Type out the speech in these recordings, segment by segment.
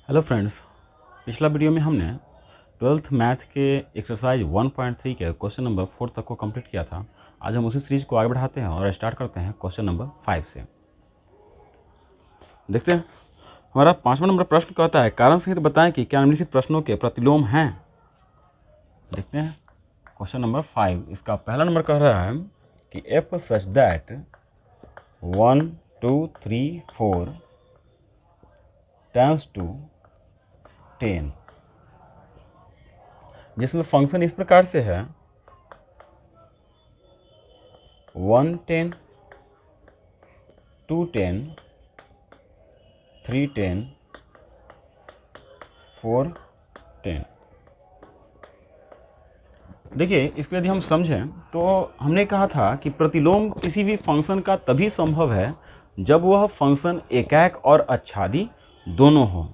Hello friends, पिछला video में हमने 12th मैथ के एक्सरसाइज 1.3 के क्वेश्चन नंबर 4 तक को कंप्लीट किया था। आज हम उसी सीरीज को आगे बढ़ाते हैं और स्टार्ट करते हैं क्वेश्चन नंबर 5 से। देखते हैं, हमारा 5वां नंबर प्रश्न कहता है कारण सहित बताएं कि क्या निम्नलिखित प्रश्नों के प्रतिलोम हैं। देखते हैं क्वेश्चन नंबर 5। इसका पहला नंबर कह रहा है कि F such that 1 2 3 4 tends to 10, जिसमें फंक्शन इस प्रकार से है 1 10 2 10 3 10 4 10। देखिए, इसको यदि हम समझें तो हमने कहा था कि प्रतिलोम किसी भी फंक्शन का तभी संभव है जब वह फंक्शन एकाक और आच्छादी दोनों हो।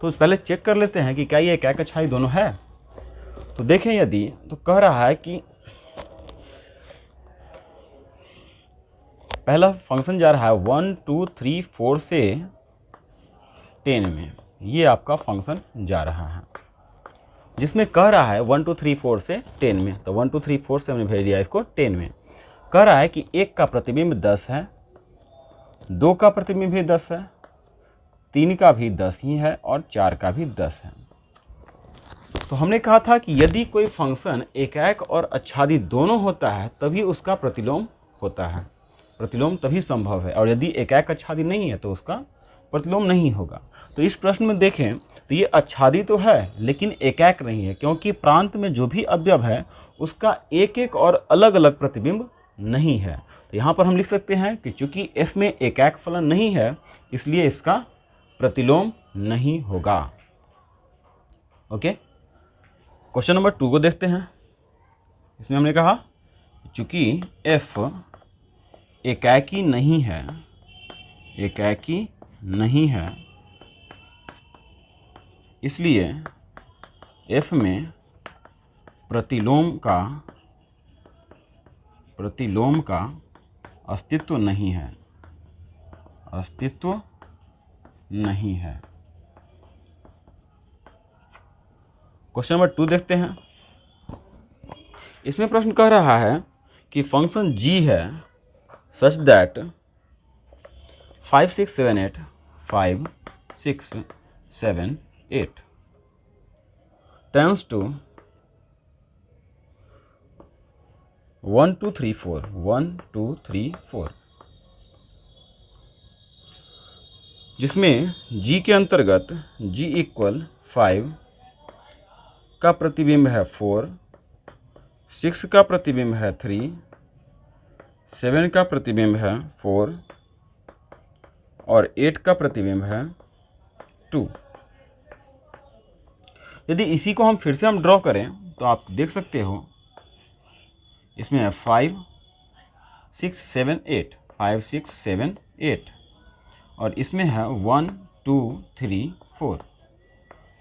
तो पहले चेक कर लेते हैं कि क्या ये एकाक आच्छादी दोनों है। तो देखें, यदि तो कह रहा है कि पहला फंक्शन जा रहा है 1 2 3 4 से 10 में, ये आपका फंक्शन जा रहा है जिसमें कह रहा है 1 2 3 4 से 10 में। तो 1 2 3 4 से हमने भेज दिया इसको 10 में। कह रहा है कि 1 का प्रतिबिंब 10 है, 2 का प्रतिबिंब भी 10 है, 3 का भी 10 ही है और 4 का भी 10 है। तो हमने कहा था कि यदि कोई फंक्शन एकाक और आच्छादी दोनों होता है तभी उसका प्रतिलोम होता है, प्रतिलोम तभी संभव है। और यदि एकाक आच्छादी नहीं है तो उसका प्रतिलोम नहीं होगा। तो इस प्रश्न में देखें तो ये आच्छादी तो है लेकिन एकाक नहीं है, क्योंकि प्रांत में जो भी अवयव है उसका एक एक और अलग अलग प्रतिबिंब नहीं है। तो यहाँ पर हम लिख सकते हैं कि चूंकि f में एकाक फलन नहीं है इसलिए इसका प्रतिलोम नहीं होगा। ओके, क्वेश्चन नंबर 2 को देखते हैं। इसमें हमने कहा चूंकि f एकाकी नहीं है, एकाकी नहीं है, इसलिए f में प्रतिलोम का अस्तित्व नहीं है, अस्तित्व नहीं है। क्वेश्चन नंबर 2 देखते हैं। इसमें प्रश्न कह रहा है कि फंक्शन g है सच दैट 5 6 7 8 5 6 7 8 टेंस टू 1 2 3 4 1 2 3 4, जिसमें g के अंतर्गत g इक्वल 5 का प्रतिबिंब है 4, 6 का प्रतिबिंब है 3, 7 का प्रतिबिंब है 4 और 8 का प्रतिबिंब है 2। यदि इसी को हम फिर से ड्रॉ करें तो आप देख सकते हो इसमें है 5 6 7 8, 5 6 7 8 और इसमें है 1 2 3 4।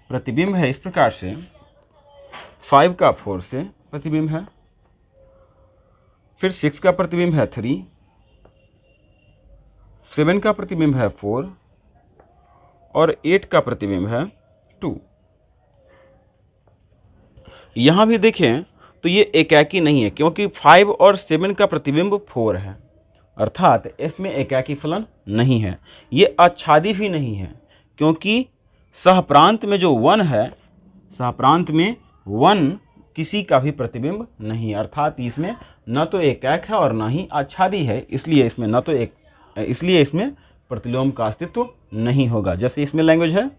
प्रतिबिंब है इस प्रकार से 5 का 4 से प्रतिबिंब है, फिर 6 का प्रतिबिंब है 3, 7 का प्रतिबिंब है 4 और 8 का प्रतिबिंब है 2। यहाँ भी देखें तो ये एकाकी नहीं है, क्योंकि 5 और 7 का प्रतिबिंब 4 है, अर्थात f में एकाकी फलन नहीं है। ये आच्छादी भी नहीं है, क्योंकि सहप्रांत में जो 1 है, सहप्रांत में 1 किसी का भी प्रतिबिंब नहीं है, अर्थात इसमें न तो एकाक है और न ही आच्छादी है, इसलिए इसमें प्रतिलोम का अस्तित्व नहीं होगा। जैसे इसमें लैंग्वेज है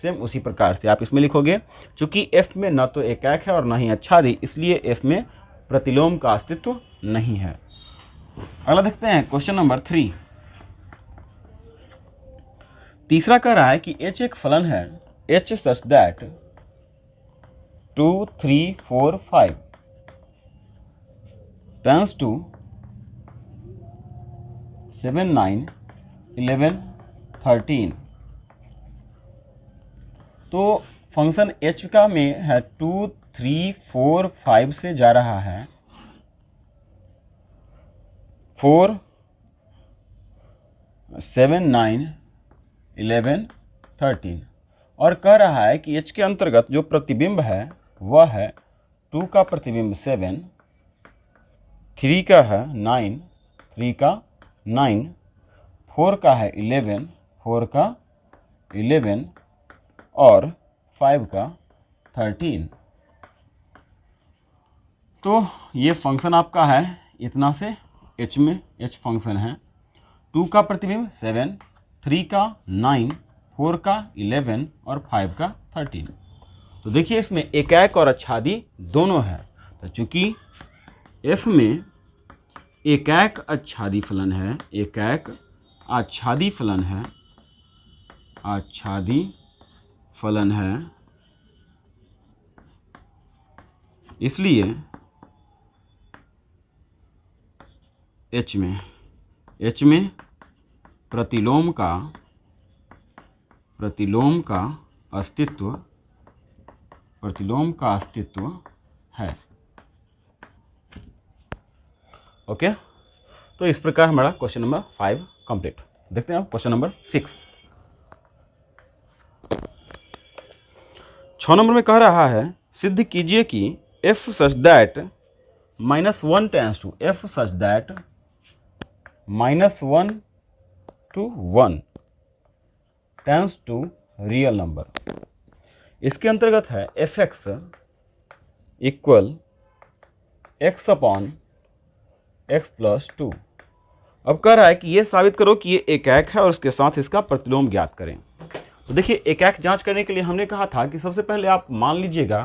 सेम उसी प्रकार से आप इसमें लिखोगे, चूंकि f में न तो एकाक है और न ही आच्छादी, इसलिए f में प्रतिलोम का अस्तित्व नहीं है। अगला देखते हैं क्वेश्चन नंबर 3। तीसरा कह रहा है कि h एक फलन है h such that 2 3 4 5 tends to 7 9 11 13। तो फंक्शन h का में है 2 3 4 5 से जा रहा है 4 7 9 11 13 और कह रहा है कि h के अंतर्गत जो प्रतिबिंब है वह है 2 का प्रतिबिंब 7, 3 का है 9, 3 का 9, 4 का है 11, 4 का 11 और 5 का 13। तो ये फंक्शन आपका है इतना से h में, h फंक्शन है 2 का प्रतिबिंब 7, 3 का 9, 4 का 11 और 5 का 13। तो देखिए इसमें एकाएक और आच्छादी दोनों है। तो चूंकि f में एकाएक आच्छादी फलन है, एकाएक आच्छादी फलन है, आच्छादी फलन है, इसलिए h में प्रतिलोम का अस्तित्व है। ओके, तो इस प्रकार हमारा क्वेश्चन नंबर 5 कंप्लीट। देखते हैं अब क्वेश्चन नंबर 6। 6 नंबर में कह रहा है सिद्ध कीजिए कि f such that -1 tends to, f such that -1 to 1 tends to real number. इसके अंतर्गत है fx equal x upon x plus 2। अब कह रहा है कि ये साबित करो कि ये एकाएक है और उसके साथ इसका प्रतिलोम ज्ञात करें। तो देखिए एकाएक जांच करने के लिए हमने कहा था कि सबसे पहले आप मान लीजिएगा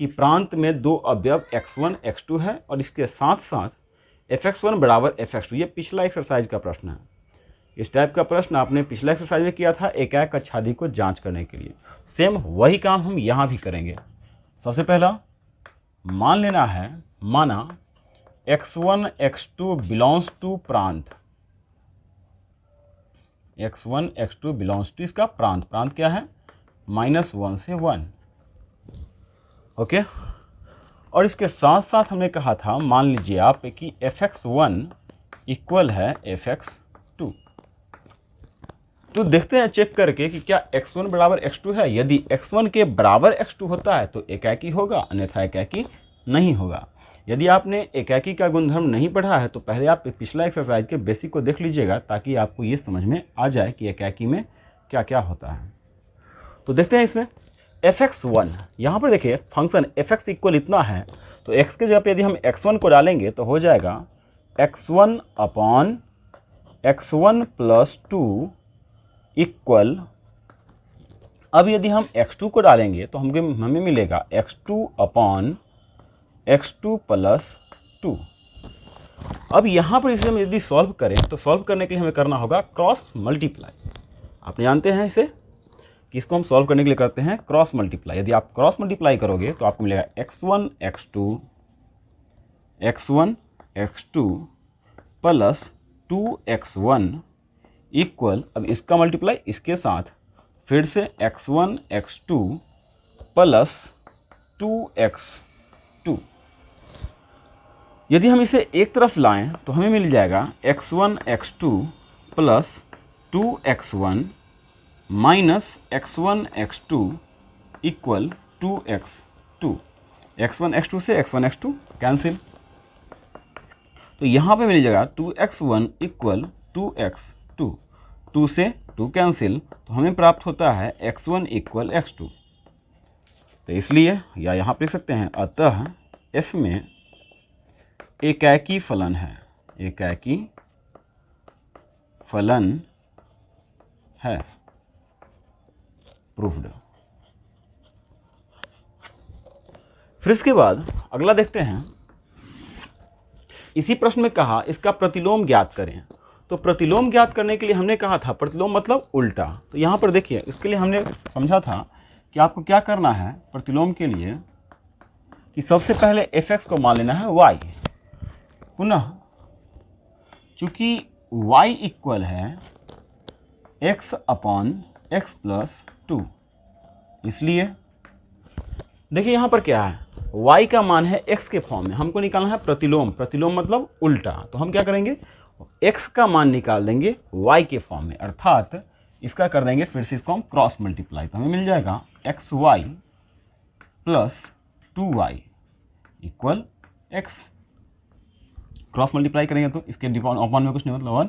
कि प्रांत में 2 अवयव x1 x2 है और इसके साथ साथ fx1 बराबर fx2। ये पिछला एक्सरसाइज का प्रश्न है। इस टाइप का प्रश्न आपने पिछला एक्सरसाइज में किया था एकाएक आच्छादी को जांच करने के लिए। सेम वही काम हम यहाँ भी करेंगे। सबसे पहला मान लेना है, माना x1 x2 बिलोंग्स टू प्रांत, x1 x2 बिलोंग्स टू इसका प्रांत। प्रांत क्या है? -1 से 1। ओके, और इसके साथ साथ हमने कहा था, मान लीजिए आप कि fx1 इक्वल है fx2। तो देखते हैं चेक करके कि क्या x1 बराबर x2 है। यदि x1 के बराबर x2 होता है तो एकाकी होगा, अन्यथा एकाकी नहीं होगा। यदि आपने एकाकी का गुणधर्म नहीं पढ़ा है तो पहले आप पिछला एक्सरसाइज के बेसिक को देख लीजिएगा, ताकि आपको ये समझ में आ जाए कि एकाकी में क्या क्या होता है। तो देखते हैं इसमें fx1, यहाँ पर देखिए फंक्शन fx इक्वल इतना है, तो x के जगह पे यदि हम x1 को डालेंगे तो हो जाएगा x1 upon x1 plus 2 equal, अब यदि हम x2 को डालेंगे तो हमें मिलेगा x2 अपॉन x2 प्लस 2। अब यहाँ पर इसे हम यदि सॉल्व करें तो सॉल्व करने के लिए हमें करना होगा क्रॉस मल्टीप्लाई। आप जानते हैं इसे कि इसको हम सॉल्व करने के लिए करते हैं क्रॉस मल्टीप्लाई। यदि आप क्रॉस मल्टीप्लाई करोगे तो आपको मिलेगा x1 x2 plus 2x1 equal, अब इसका मल्टीप्लाई इसके साथ फिर से x1 x2 प्लस 2x2। यदि हम इसे एक तरफ लाएं तो हमें मिल जाएगा x1 x2 plus 2x1 minus x1 x2 equal 2x2। x1 x2 से x1 x2 कैंसिल, तो यहाँ पे मिल जाएगा 2x1 इक्वल 2x2। 2 से 2 कैंसिल, तो हमें प्राप्त होता है x1 इक्वल x2। तो इसलिए या यहाँ पे लिख सकते हैं, अतः f में एकाकी फलन है, एकाकी फलन है, प्रूव्ड। फिर इसके बाद अगला देखते हैं। इसी प्रश्न में कहा इसका प्रतिलोम ज्ञात करें। तो प्रतिलोम ज्ञात करने के लिए हमने कहा था प्रतिलोम मतलब उल्टा। तो यहाँ पर देखिए इसके लिए हमने समझा था कि आपको क्या करना है प्रतिलोम के लिए, कि सबसे पहले fx को मान लेना है y, पुनः चूंकि y इक्वल है x अपॉन x प्लस 2, इसलिए देखिए यहाँ पर क्या है, y का मान है x के फॉर्म में, हमको निकालना है प्रतिलोम। प्रतिलोम मतलब उल्टा। तो हम क्या करेंगे, x का मान निकाल देंगे y के फॉर्म में, अर्थात इसका कर देंगे फिर से इसको हम क्रॉस मल्टीप्लाई, तो हमें मिल जाएगा X Y plus 2y equal x। Cross multiply करेंगे तो इसके अपॉन में कुछ नहीं, मतलब 1,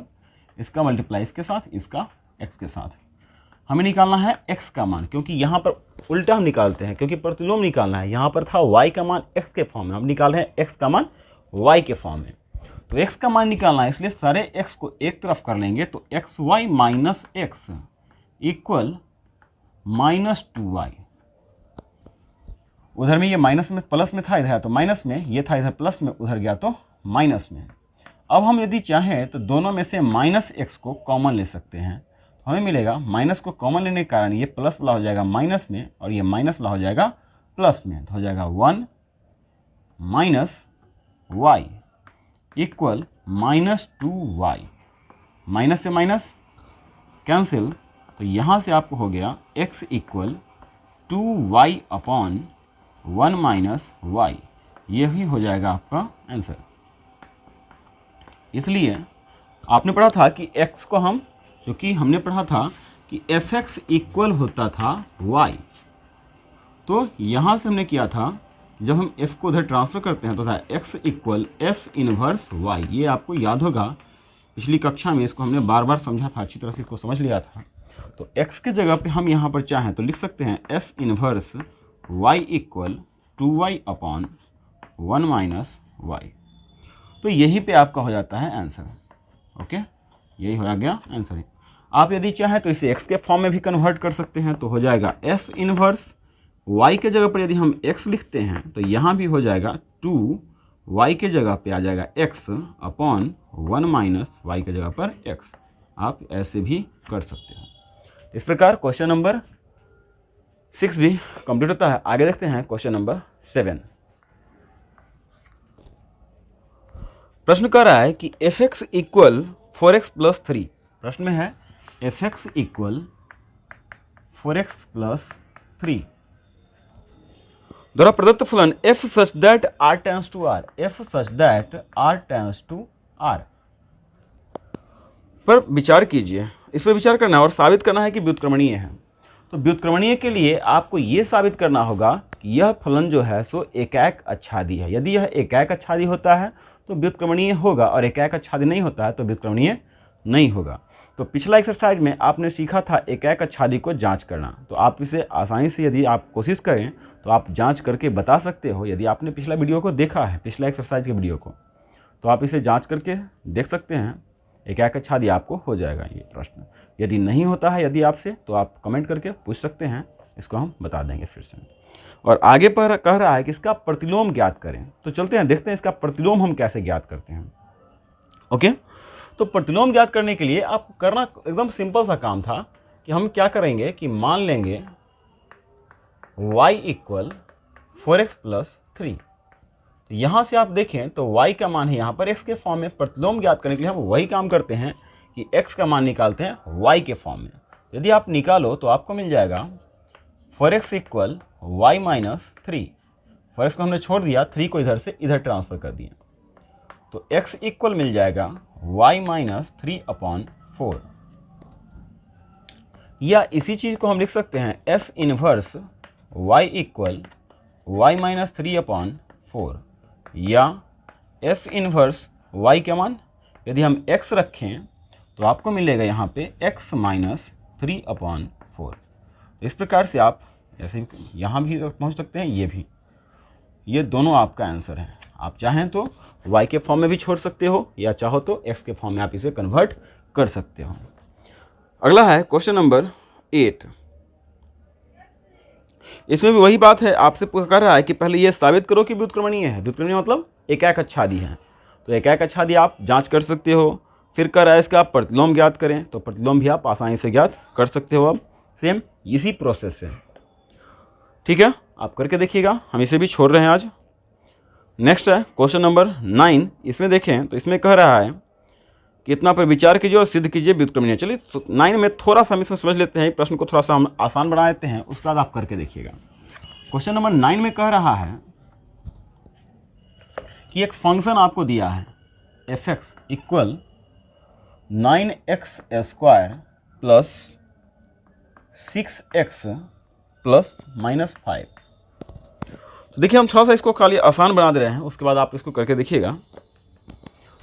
इसका मल्टीप्लाई इसके साथ, इसका x के साथ। हमें निकालना है x का मान, क्योंकि यहाँ पर उल्टा हम निकालते हैं, क्योंकि प्रतिलोम निकालना है। यहाँ पर था y का मान x के फॉर्म में, हम निकाल रहे हैं x का मान y के फॉर्म में। तो x का मान निकालना है, इसलिए सारे x को एक तरफ कर लेंगे, तो X Y minus X equal minus 2y। उधर में ये माइनस में प्लस में था, इधर तो माइनस में, ये था इधर प्लस में, उधर गया तो माइनस में। अब हम यदि चाहें तो दोनों में से माइनस एक्स को कॉमन ले सकते हैं, तो हमें मिलेगा माइनस को कॉमन लेने के कारण ये प्लस वाला हो जाएगा माइनस में, और ये माइनस वाला हो जाएगा प्लस में, तो हो जाएगा 1 minus Y equal minus 2y। Minus से माइनस कैंसिल, तो यहाँ से आपको हो गया x equal 2y upon 1 minus Y. यही हो जाएगा आपका आंसर। इसलिए आपने पढ़ा था कि x को हम, क्योंकि हमने पढ़ा था कि fx इक्वल होता था y, तो यहाँ से हमने किया था जब हम f को उधर ट्रांसफ़र करते हैं तो था x equal f inverse y। ये आपको याद होगा, पिछली कक्षा में इसको हमने बार बार समझा था, अच्छी तरह से इसको समझ लिया था। तो x के जगह पे हम यहाँ पर चाहें तो लिख सकते हैं f inverse y equal 2y upon 1 minus Y. तो यही पे आपका हो जाता है आंसर। ओके, यही हो गया आंसर। आप यदि चाहें तो इसे x के फॉर्म में भी कन्वर्ट कर सकते हैं, तो हो जाएगा f इनवर्स y के जगह पर यदि हम x लिखते हैं तो यहाँ भी हो जाएगा 2y के जगह पे आ जाएगा x अपॉन 1 माइनस वाई के जगह पर x। आप ऐसे भी कर सकते हैं। इस प्रकार क्वेश्चन नंबर 6 भी कंप्लीट होता है। आगे देखते हैं क्वेश्चन नंबर 7। प्रश्न कर रहा है कि fx इक्वल 4x प्लस 3। प्रश्न में है fx इक्वल 4x प्लस 3 द्वारा प्रदत्त फलन f such that r tends to r, f such that r tends to r पर विचार कीजिए। इस पर विचार करना है और साबित करना है कि व्युत्क्रमणीय है। तो व्युत्क्रमणीय के लिए आपको ये साबित करना होगा कि यह फलन जो है सो एकाएक आच्छादी है। यदि यह एकाएक आच्छादी होता है तो व्युत्क्रमणीय होगा, और एकाएक आच्छादी नहीं होता है तो व्युत्क्रमणीय नहीं होगा। तो पिछला एक्सरसाइज में आपने सीखा था एकाएक आच्छादी को जांच करना, तो आप इसे आसानी से यदि आप कोशिश करें तो आप जांच करके बता सकते हो। यदि आपने पिछला वीडियो को देखा है, पिछला एक्सरसाइज के वीडियो को, तो आप इसे जांच करके देख सकते हैं, एकाएक आच्छादी आपको हो जाएगा ये प्रश्न। यदि नहीं होता है यदि आपसे, तो आप कमेंट करके पूछ सकते हैं, इसको हम बता देंगे फिर से। और आगे पर कह रहा है कि इसका प्रतिलोम ज्ञात करें, तो चलते हैं देखते हैं इसका प्रतिलोम हम कैसे ज्ञात करते हैं। ओके, तो प्रतिलोम ज्ञात करने के लिए आपको करना एकदम सिंपल सा काम था कि हम क्या करेंगे कि मान लेंगे y इक्वल 4x प्लस 3। तो यहाँ से आप देखें तो y का मान है यहाँ पर x के फॉर्म में। प्रतिलोम ज्ञात करने के लिए हम वही काम करते हैं कि x का मान निकालते हैं y के फॉर्म में। यदि आप निकालो तो आपको मिल जाएगा 4x equal y minus 3। 4x को हमने छोड़ दिया, 3 को इधर से इधर ट्रांसफ़र कर दिया, तो x इक्वल मिल जाएगा y माइनस 3 अपॉन 4। या इसी चीज़ को हम लिख सकते हैं f inverse y equal y minus 3 upon 4, या f इनवर्स y का मान यदि हम x रखें तो आपको मिलेगा यहाँ पे x माइनस 3 अपॉन 4। इस प्रकार से आप ऐसे यहाँ भी पहुँच सकते हैं, ये भी, ये दोनों आपका आंसर है। आप चाहें तो y के फॉर्म में भी छोड़ सकते हो, या चाहो तो x के फॉर्म में आप इसे कन्वर्ट कर सकते हो। अगला है क्वेश्चन नंबर 8। इसमें भी वही बात है, आपसे कह रहा है कि पहले ये साबित करो कि व्युत्क्रमणीय है। व्युत्क्रमणीय मतलब एकाएक आच्छादी है, तो एकाएक आच्छादी आप जांच कर सकते हो। फिर कह रहा है इसका प्रतिलोम ज्ञात करें, तो प्रतिलोम भी आप आसानी से ज्ञात कर सकते हो। अब सेम इसी प्रोसेस से, ठीक है, आप करके देखिएगा। हम इसे भी छोड़ रहे हैं आज। नेक्स्ट है क्वेश्चन नंबर 9। इसमें देखें तो इसमें कह रहा है कि इतना पर विचार कीजिए और सिद्ध कीजिए व्युत्क्रमणीय। चलिए तो 9 में थोड़ा सा हम इसमें समझ लेते हैं, प्रश्न को थोड़ा सा हम आसान बना लेते हैं, उसके बाद आप करके देखिएगा। क्वेश्चन नंबर 9 में कह रहा है कि एक फंक्शन आपको दिया है f(x) equal 9x² plus 6x plus -5। तो देखिए हम थोड़ा सा इसको खाली आसान बना दे रहे हैं, उसके बाद आप इसको करके देखिएगा।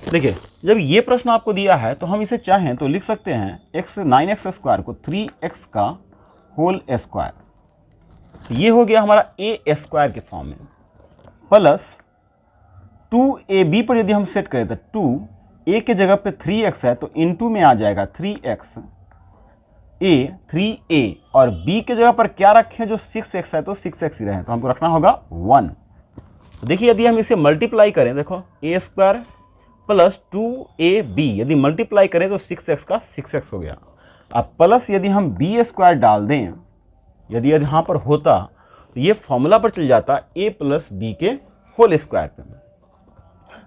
देखिए जब ये प्रश्न आपको दिया है तो हम इसे चाहें तो लिख सकते हैं 9x² को 3x का होल स्क्वायर, तो ये हो गया हमारा a² के फॉर्म में, प्लस 2ab पर यदि हम सेट करें तो 2a के जगह पे 3x है तो इनटू में आ जाएगा 3x a 3a, और b के जगह पर क्या रखें, जो 6x है तो 6x ही रहे, तो हमको रखना होगा 1। तो देखिए यदि हम इसे मल्टीप्लाई करें, देखो a² प्लस 2ab यदि मल्टीप्लाई करें तो 6x का 6x हो गया। अब प्लस यदि हम b² डाल दें, यदि यहाँ पर होता तो ये फॉर्मूला पर चल जाता a प्लस बी के होल स्क्वायर पे।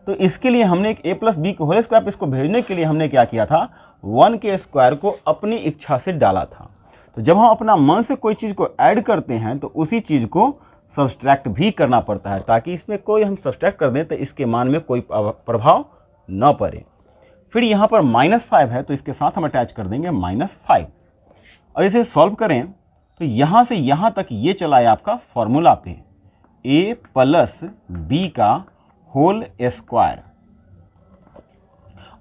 तो इसके लिए हमने a प्लस बी के होल स्क्वायर पे इसको भेजने के लिए हमने क्या किया था, 1 के स्क्वायर को अपनी इच्छा से डाला था। तो जब हम अपना मन से कोई चीज़ को ऐड करते हैं तो उसी चीज़ को सब्सट्रैक्ट भी करना पड़ता है, ताकि इसमें कोई हम सब्सट्रैक्ट कर दें तो इसके मान में कोई प्रभाव न पड़े। फिर यहाँ पर -5 है तो इसके साथ हम अटैच कर देंगे -5, और इसे सॉल्व करें तो यहाँ से यहाँ तक ये चला है आपका फॉर्मूला पे a प्लस बी का होल स्क्वायर,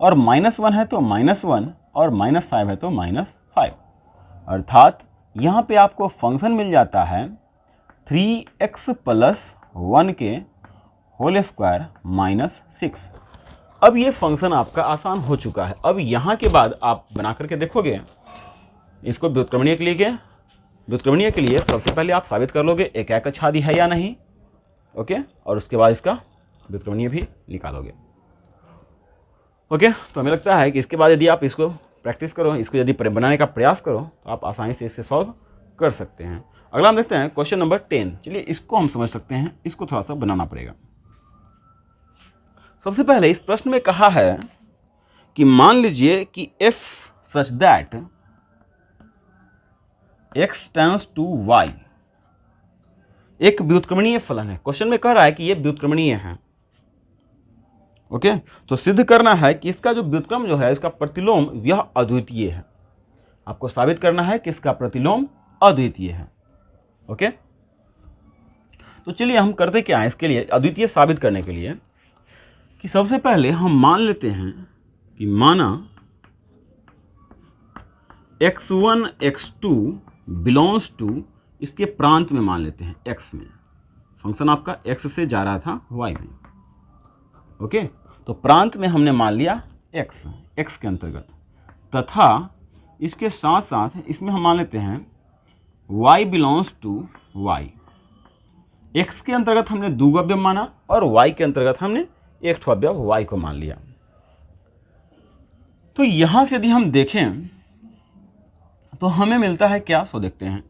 और -1 है तो -1 और -5 है तो -5, अर्थात यहाँ पे आपको फंक्शन मिल जाता है 3x प्लस 1 के होल स्क्वायर -6। अब ये फंक्शन आपका आसान हो चुका है। अब यहाँ के बाद आप बना करके देखोगे इसको व्युत्क्रमणीय के लिए सबसे पहले आप साबित कर लोगे एक आच्छादी है या नहीं, ओके, और उसके बाद इसका व्युत्क्रमणीय भी निकालोगे, ओके। तो हमें लगता है कि इसके बाद यदि आप इसको प्रैक्टिस करो, इसको यदि बनाने का प्रयास करो तो आप आसानी से इसे सॉल्व कर सकते हैं। अगला हम देखते हैं क्वेश्चन नंबर 10। चलिए इसको हम समझ सकते हैं, इसको थोड़ा सा बनाना पड़ेगा। सबसे पहले इस प्रश्न में कहा है कि मान लीजिए कि f such that x tends to y एक व्युत्क्रमणीय फलन है। क्वेश्चन में कह रहा है कि ये व्युत्क्रमणीय है, ओके। तो सिद्ध करना है कि इसका जो व्युत्क्रम जो है, इसका प्रतिलोम यह अद्वितीय है। आपको साबित करना है कि इसका प्रतिलोम अद्वितीय है, ओके। तो चलिए हम करते क्या है इसके लिए, अद्वितीय साबित करने के लिए, कि सबसे पहले हम मान लेते हैं कि माना x1 x2 बिलोंग्स टू, इसके प्रांत में मान लेते हैं x में, फंक्शन आपका x से जा रहा था y में, ओके। तो प्रांत में हमने मान लिया x के अंतर्गत, तथा इसके साथ साथ इसमें हम मान लेते हैं y belongs to y। x के अंतर्गत हमने दो अवयव माना और y के अंतर्गत हमने एक अवयव y को मान लिया। तो यहां से यदि हम देखें तो हमें मिलता है क्या, सो देखते हैं।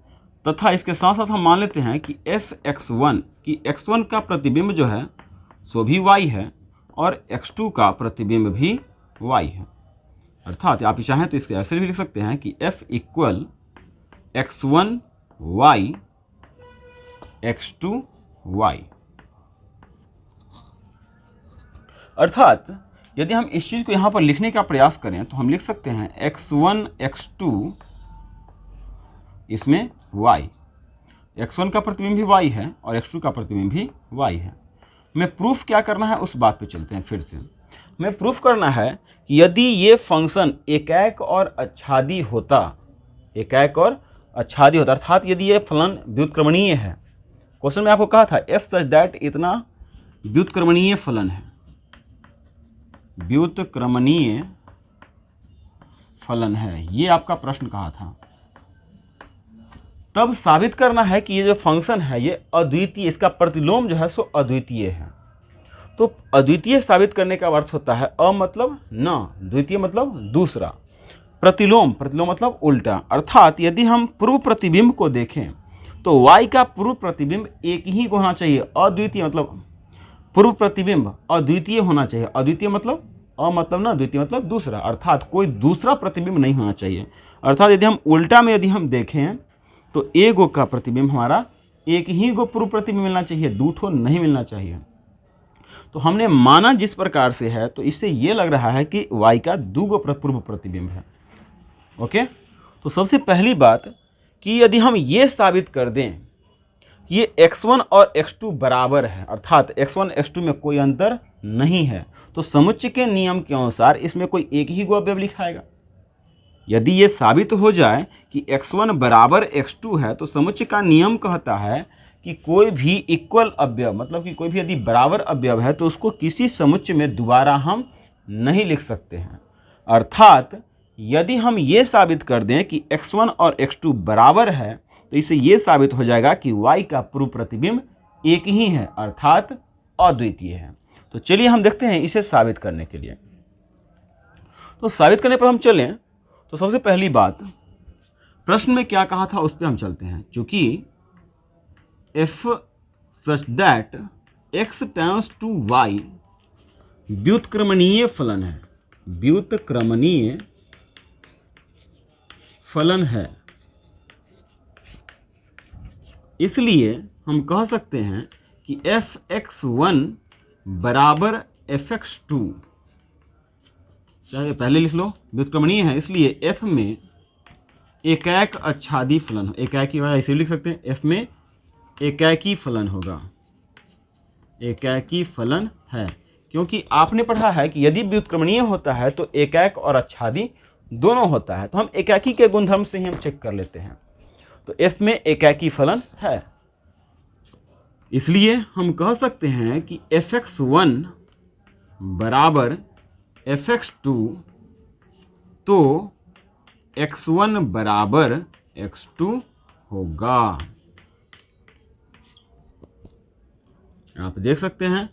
तथा इसके साथ साथ हम मान लेते हैं कि fx1 की x1 का प्रतिबिंब जो है सो भी y है और x2 का प्रतिबिंब भी y है। अर्थात आप चाहें तो इसको ऐसे भी लिख सकते हैं कि f equal x1 y x2 y। अर्थात यदि हम इस चीज़ को यहाँ पर लिखने का प्रयास करें तो हम लिख सकते हैं x1 x2 इसमें y, x1 का प्रतिबिंब भी y है और x2 का प्रतिबिंब भी y है। हमें प्रूफ क्या करना है उस बात पे चलते हैं। फिर से हमें प्रूफ करना है कि यदि ये फंक्शन एकाएक और आच्छादी होता, अर्थात यदि ये फलन व्युत्क्रमणीय है। क्वेश्चन में आपको कहा था f सच दैट इतना व्युत्क्रमणीय फलन है, व्युत्क्रमणीय फलन है, ये आपका प्रश्न कहा था। तब साबित करना है कि ये जो फंक्शन है ये अद्वितीय, इसका प्रतिलोम जो है सो अद्वितीय है। तो अद्वितीय साबित करने का अर्थ होता है अ मतलब न, द्वितीय मतलब दूसरा, प्रतिलोम मतलब उल्टा। अर्थात यदि हम पूर्व प्रतिबिंब को देखें तो y का पूर्व प्रतिबिंब एक ही होना चाहिए, अद्वितीय मतलब पूर्व प्रतिबिंब अद्वितीय होना चाहिए। अद्वितीय मतलब अ मतलब न, द्वितीय मतलब दूसरा, अर्थात कोई दूसरा प्रतिबिंब नहीं होना चाहिए। अर्थात यदि हम उल्टा में यदि हम देखें तो एक गो का प्रतिबिंब हमारा एक ही गो पूर्व प्रतिबिंब मिलना चाहिए, दो ठो नहीं मिलना चाहिए। तो हमने माना जिस प्रकार से है तो इससे ये लग रहा है कि y का दो गो पूर्व प्रतिबिंब है, ओके। तो सबसे पहली बात कि यदि हम ये साबित कर दें कि ये x1 और x2 बराबर है, अर्थात x1 x2 में कोई अंतर नहीं है, तो समुच्चय के नियम के अनुसार इसमें कोई एक ही अवयव लिखाएगा। यदि ये साबित हो जाए कि x1 बराबर x2 है, तो समुच्चय का नियम कहता है कि कोई भी इक्वल अवयव, मतलब कि कोई भी यदि बराबर अवयव है तो उसको किसी समुच्चय में दोबारा हम नहीं लिख सकते हैं। अर्थात यदि हम ये साबित कर दें कि x1 और x2 बराबर है, तो इससे ये साबित हो जाएगा कि y का पूर्व प्रतिबिंब एक ही है, अर्थात अद्वितीय है। तो चलिए हम देखते हैं इसे साबित करने के लिए। तो साबित करने पर हम चलें तो सबसे पहली बात, प्रश्न में क्या कहा था उस पर हम चलते हैं। चूंकि f such that x tends to y व्युत्क्रमणीय फलन है, व्युत्क्रमणीय फलन है, इसलिए हम कह सकते हैं कि fx1 बराबर fx2, चाहे पहले लिख लो, व्युत्क्रमणीय है इसलिए f में एकाएक आच्छादी फलन हो, एकाएकी वाला इसे लिख सकते हैं, f में एकाएकी फलन होगा, एकाएकी फलन है, क्योंकि आपने पढ़ा है कि यदि व्युत्क्रमणीय होता है तो एकाएक और आच्छादी दोनों होता है। तो हम एकाएकी के गुणधर्म से ही हम चेक कर लेते हैं। तो f में एकाएकी फलन है, इसलिए हम कह सकते हैं कि fx1 बराबर fx2, तो x1 बराबर x2 होगा। आप देख सकते हैं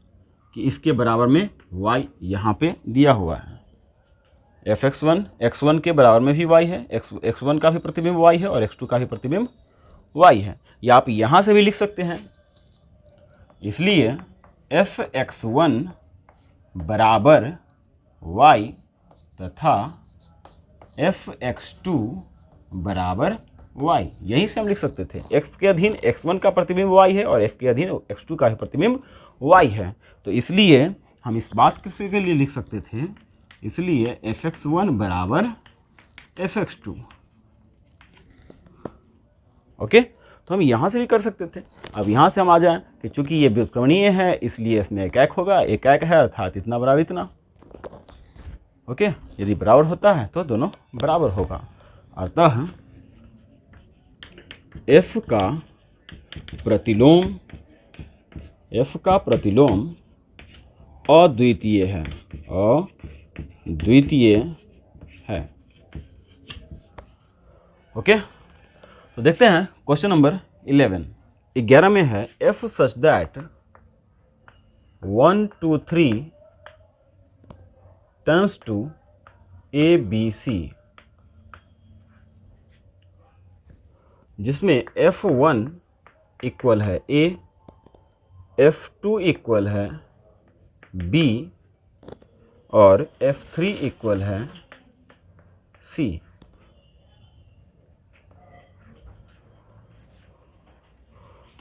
कि इसके बराबर में y यहाँ पे दिया हुआ है। fx1 x1 के बराबर में भी y है, x1 का भी प्रतिबिंब y है और x2 का भी प्रतिबिंब y है। या आप यहाँ से भी लिख सकते हैं, इसलिए fx1 बराबर y तथा fx2 बराबर y, यहीं से हम लिख सकते थे। x के अधीन x1 का प्रतिबिंब y है और f के अधीन x2 का प्रतिबिंब y है। तो इसलिए हम इस बात के लिए लिख सकते थे, इसलिए fx1 बराबर fx2। ओके, तो हम यहाँ से भी कर सकते थे। अब यहाँ से हम आ जाएं कि चूंकि ये व्युत्क्रमणीय है इसलिए इसमें एकाएक होगा, एकाएक है अर्थात इतना बराबर इतना। ओके, यदि बराबर होता है तो दोनों बराबर होगा। अतः f का प्रतिलोम अद्वितीय है, अद्वितीय है। ओके, तो देखते हैं क्वेश्चन नंबर 11 में है f such that 1 2 3 tends to a b c, जिसमें f1 इक्वल है a, f2 इक्वल है b और f3 इक्वल है c।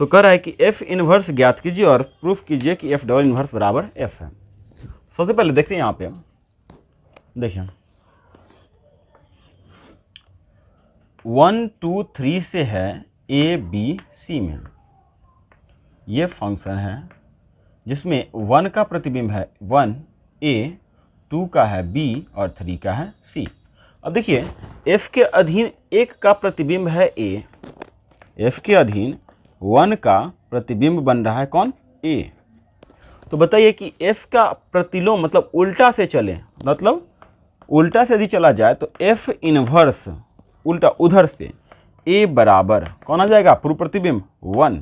तो कह रहा है कि f इनवर्स ज्ञात कीजिए और प्रूफ कीजिए कि f डबल इनवर्स बराबर f है। सबसे पहले देखते हैं यहाँ पे, देखिए 1 2 3 से है a b c में, ये फंक्शन है जिसमें 1 का प्रतिबिंब है 1 a, 2 का है b और 3 का है c। अब देखिए f के अधीन 1 का प्रतिबिंब है a, f के अधीन 1 का प्रतिबिंब बन रहा है कौन, a। तो बताइए कि f का प्रतिलोम मतलब उल्टा से चले, मतलब उल्टा से यदि चला जाए तो f इनवर्स उल्टा उधर से a बराबर कौन आ जाएगा, पूर्व प्रतिबिंब 1।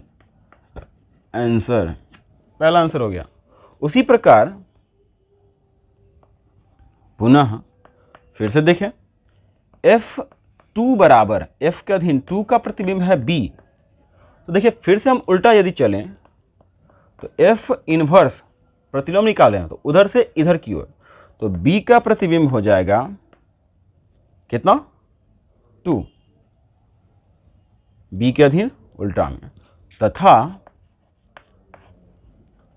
आंसर, पहला आंसर हो गया। उसी प्रकार पुनः फिर से देखें, f2 बराबर f के अधीन 2 का प्रतिबिंब है b। तो देखिए फिर से हम उल्टा यदि चलें तो f इनवर्स प्रतिलोम निकालें तो उधर से इधर की ओर, तो b का प्रतिबिंब हो जाएगा कितना, 2, b के अधीन उल्टा में, तथा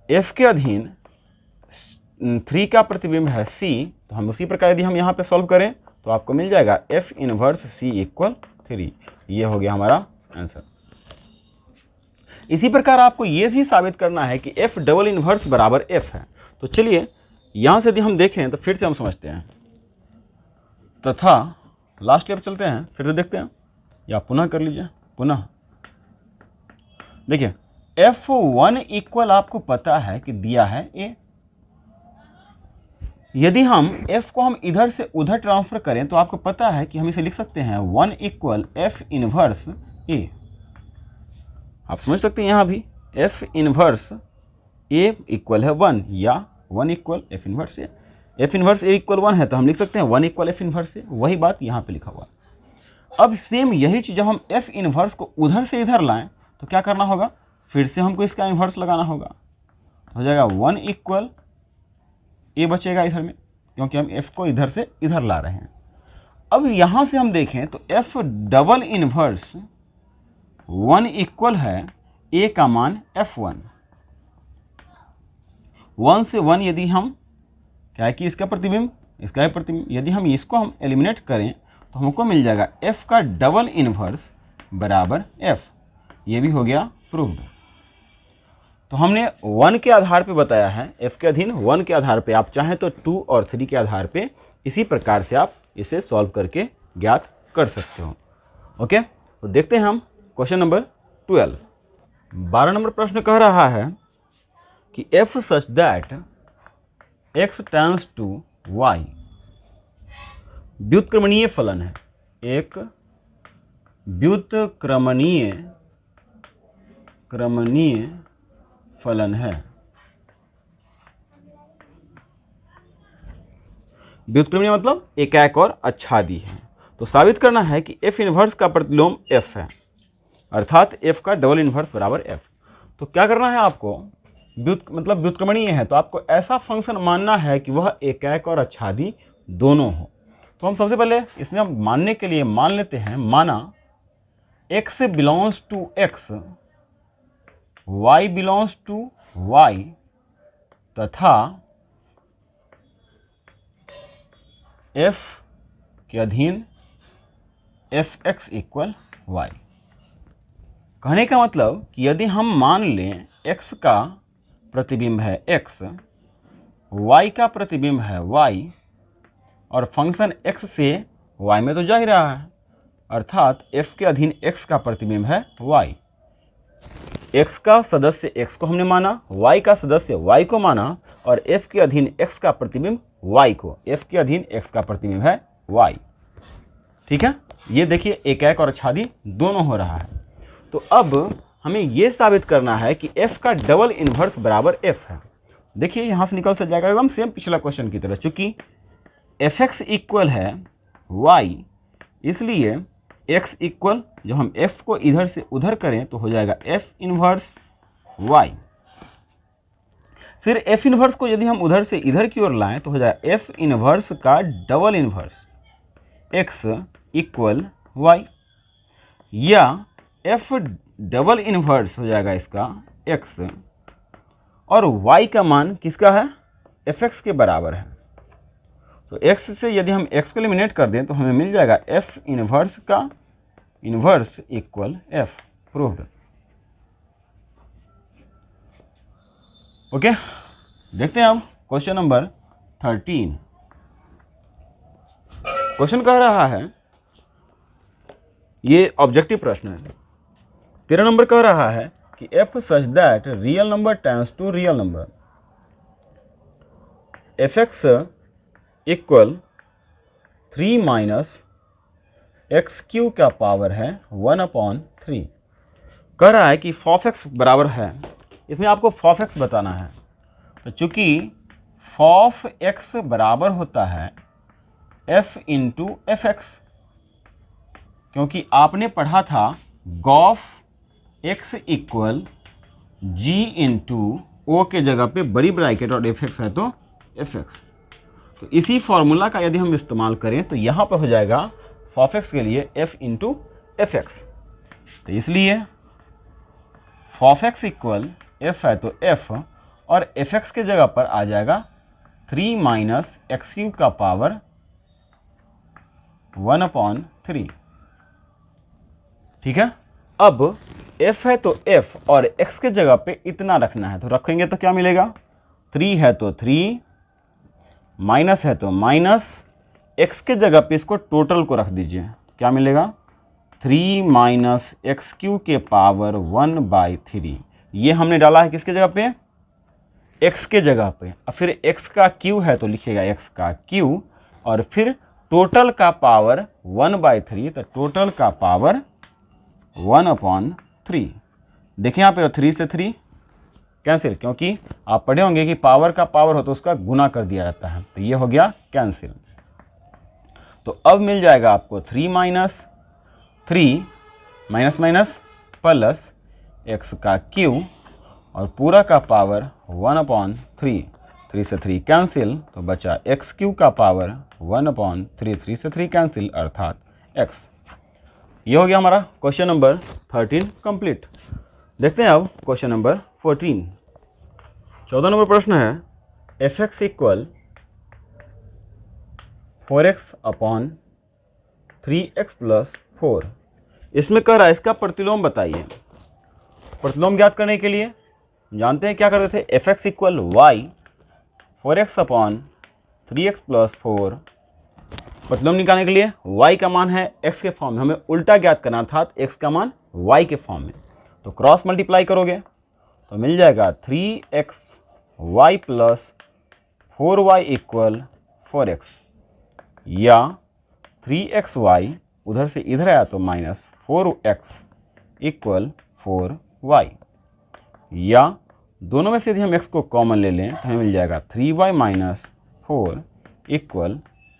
f के अधीन 3 का प्रतिबिंब है c। तो हम उसी प्रकार यदि हम यहाँ पे सॉल्व करें तो आपको मिल जाएगा f इनवर्स c इक्वल 3। ये हो गया हमारा आंसर। इसी प्रकार आपको ये भी साबित करना है कि एफ डबल इनवर्स बराबर एफ है। तो चलिए यहाँ से यदि हम देखें तो फिर से हम समझते हैं, तथा लास्ट स्टेप चलते हैं, फिर से देखते हैं, या पुनः कर लीजिए। पुनः देखिए F1 इक्वल आपको पता है कि दिया है A। यदि हम F को हम इधर से उधर ट्रांसफर करें तो आपको पता है कि हम इसे लिख सकते हैं 1 इक्वल F इनवर्स A। आप समझ सकते हैं यहाँ भी F इनवर्स A इक्वल है 1 या 1 equal F inverse A। F inverse A equal 1 है तो हम लिख सकते हैं 1 इक्वल F इनवर्स A। वही बात यहाँ पे लिखा हुआ। अब सेम यही चीज़ जब हम F इनवर्स को उधर से इधर लाएं तो क्या करना होगा, फिर से हमको इसका इन्वर्स लगाना होगा। हो जाएगा 1 इक्वल A बचेगा इधर में, क्योंकि हम F को इधर से इधर ला रहे हैं। अब यहाँ से हम देखें तो F डबल इन्वर्स 1 इक्वल है A का मान F1। 1 से 1 यदि हम क्या है कि इसका प्रतिबिंब, इसका है प्रतिबिंब, यदि हम इसको हम एलिमिनेट करें तो हमको मिल जाएगा F का डबल इन्वर्स बराबर F। ये भी हो गया प्रूव्ड। तो हमने 1 के आधार पे बताया है, F के अधीन 1 के आधार पे, आप चाहें तो 2 और 3 के आधार पे इसी प्रकार से आप इसे सॉल्व करके ज्ञात कर सकते हो। ओके, तो देखते हैं हम क्वेश्चन नंबर 12। 12 नंबर प्रश्न कह रहा है कि F such that x tends to y व्युत्क्रमणीय फलन है, एक व्युत्क्रमणीय फलन है। व्युत्क्रमणीय मतलब एकाएक और आच्छादी है। तो साबित करना है कि F इनवर्स का प्रतिलोम F है, अर्थात F का डबल इनवर्स बराबर F। तो क्या करना है आपको, मतलब व्युत्क्रमणीय है तो आपको ऐसा फंक्शन मानना है कि वह एकाएक और आच्छादी दोनों हो। तो हम सबसे पहले इसमें हम मानने के लिए मान लेते हैं, माना x belongs to x, y belongs to y तथा f के अधीन fx इक्वल y। कहने का मतलब कि यदि हम मान लें x का प्रतिबिंब है x, y का प्रतिबिंब है y, और फंक्शन x से y में तो जा ही रहा है, अर्थात f के अधीन x का प्रतिबिंब है y। x का सदस्य x को हमने माना, y का सदस्य y को माना, और f के अधीन x का प्रतिबिंब y को, f के अधीन x का प्रतिबिंब है y। ठीक है, ये देखिए एकाएक और आच्छादी दोनों हो रहा है। तो अब हमें ये साबित करना है कि f का डबल इन्वर्स बराबर f है। देखिए यहाँ से निकल से जाएगा एकदम सेम पिछला क्वेश्चन की तरह, चूंकि fx इक्वल है y, इसलिए x इक्वल जब हम f को इधर से उधर करें तो हो जाएगा f इन्वर्स y। फिर f इन्वर्स को यदि हम उधर से इधर की ओर लाएं तो हो जाएगा f इन्वर्स का double inverse x equal y, या f डबल इन्वर्स हो जाएगा इसका x, और y का मान किसका है, fx के बराबर है। तो x से यदि हम x को एलिमिनेट कर दें तो हमें मिल जाएगा f इन्वर्स का inverse equal f। Proved. Okay, देखते हैं अब क्वेश्चन नंबर 13। क्वेश्चन कह रहा है, ये ऑब्जेक्टिव प्रश्न है। 13 नंबर कह रहा है कि f such that real number tends to real number, fx equal 3 minus x cube का पावर है 1/3। कह रहा है कि f(x) बराबर है, इसमें आपको f(x) बताना है। तो चूंकि f(x) बराबर होता है f इंटू fx, क्योंकि आपने पढ़ा था गॉफ x equal g into O के जगह पे बड़ी ब्रैकेट और fx है तो fx। तो इसी फॉर्मूला का यदि हम इस्तेमाल करें तो यहाँ पर हो जाएगा f(x) के लिए f इंटू fx। तो इसलिए f(x) इक्वल f है तो f, और fx के जगह पर आ जाएगा 3 माइनस एक्स क्यू का पावर 1/3। ठीक है। अब f है तो f और x के जगह पे इतना रखना है, तो रखेंगे तो क्या मिलेगा, 3 है तो 3, माइनस है तो माइनस, x के जगह पे इसको टोटल को रख दीजिए, क्या मिलेगा 3 माइनस एक्स क्यू के पावर 1/3। ये हमने डाला है किसके जगह पे, x के जगह पे। और फिर x का q है तो लिखिएगा x का q, और फिर टोटल का पावर 1/3, तो टोटल का पावर 1/3। देखिए यहाँ पे 3 से 3 कैंसिल, क्योंकि आप पढ़े होंगे कि पावर का पावर हो तो उसका गुना कर दिया जाता है, तो ये हो गया कैंसिल। तो अब मिल जाएगा आपको 3 minus 3 minus minus plus x का क्यू और पूरा का पावर 1/3। 3 से 3 कैंसिल, तो बचा एक्स क्यू का पावर 1/3। 3 से 3 कैंसिल अर्थात एक्स। ये हो गया हमारा क्वेश्चन नंबर 13 कंप्लीट। देखते हैं अब क्वेश्चन नंबर 14। 14 नंबर प्रश्न है एफ एक्स इक्वल 4x/3x + 4। इसमें कह रहा है इसका प्रतिलोम बताइए। प्रतिलोम ज्ञात करने के लिए जानते हैं क्या करते थे, F x equal Y 4x/3x + 4। प्रतिलोम निकालने के लिए y का मान है x के फॉर्म में, हमें उल्टा ज्ञात करना था, x का मान y के फॉर्म में। तो क्रॉस मल्टीप्लाई करोगे तो मिल जाएगा 3xy + 4y = 4x, या 3xy उधर से इधर आया तो -4x = 4y, या दोनों में से यदि हम x को कॉमन ले लें तो हमें मिल जाएगा 3y - 4 =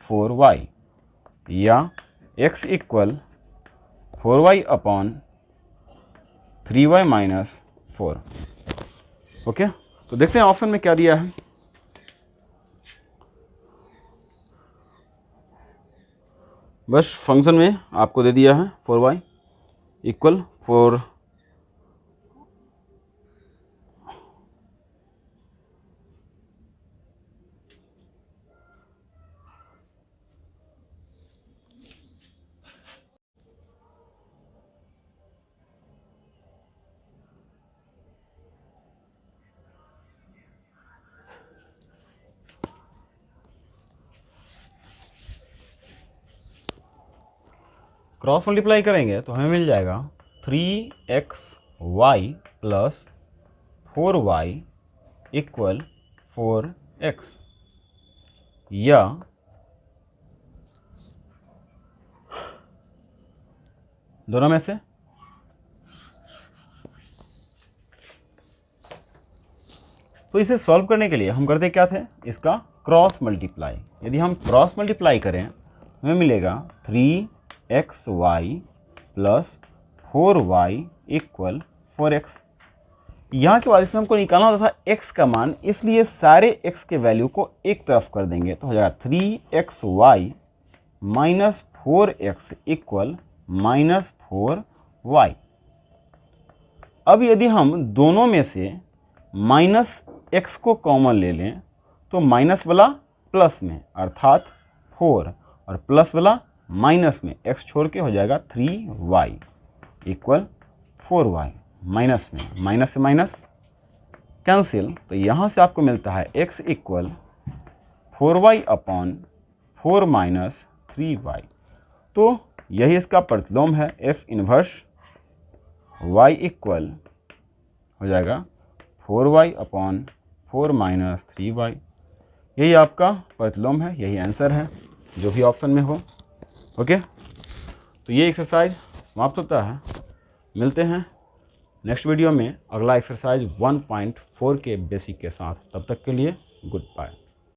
4y, या x = 4y/3y - 4। ओके, तो देखते हैं ऑप्शन में क्या दिया है। बस फंक्शन में आपको दे दिया है 4y = 4। क्रॉस मल्टीप्लाई करेंगे तो हमें मिल जाएगा 3xy + 4y = 4x, या दोनों में से तो इसे सॉल्व करने के लिए हम करते क्या थे, इसका क्रॉस मल्टीप्लाई। यदि हम क्रॉस मल्टीप्लाई करें हमें मिलेगा 3xy + 4y = 4x। यहाँ के बाद इसमें हमको निकालना होता था x का मान, इसलिए सारे x के वैल्यू को एक तरफ कर देंगे तो हो जाएगा 3xy - 4x = -4y। अब यदि हम दोनों में से -x को कॉमन ले लें तो माइनस वाला प्लस में अर्थात 4 और प्लस वाला माइनस में, x छोड़ के हो जाएगा 3y = 4y, माइनस में माइनस से माइनस कैंसिल, तो यहाँ से आपको मिलता है x = 4y/4 - 3y। तो यही इसका प्रतिलोम है, f इन्वर्स y = हो जाएगा 4y/4 - 3y। यही आपका प्रतिलोम है, यही आंसर है जो भी ऑप्शन में हो। ओके, तो ये एक्सरसाइज समाप्त होता है। मिलते हैं नेक्स्ट वीडियो में अगला एक्सरसाइज 1.4 के बेसिक के साथ। तब तक के लिए गुड बाय।